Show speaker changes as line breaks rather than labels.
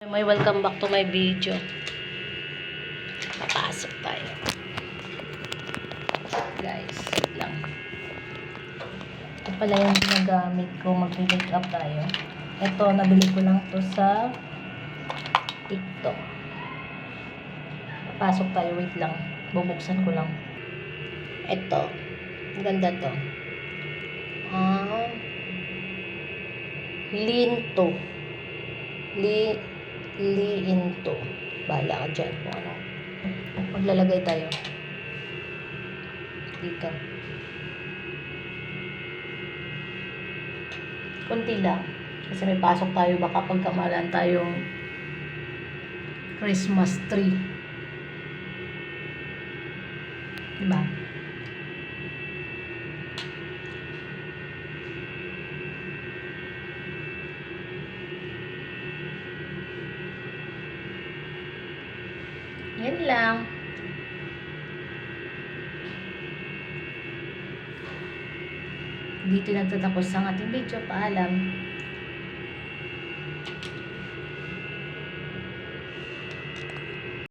May welcome back to my video. Papasok tayo. Guys, wait lang. Ito pala yung ginagamit ko. Mag-make up tayo. Ito, nabili ko lang to sa TikTok. Papasok tayo. Wait lang. Bubuksan ko lang. Ito. Ang ganda to. Linto. Liinto. Bahala ka dyan kung ano. Maglalagay tayo. Dito. Kunti lang. Kasi may pasok tayo. Baka pagkamalan tayong Christmas tree. Diba? Yan lang. Dito nagtatapos ang ating video. Paalam.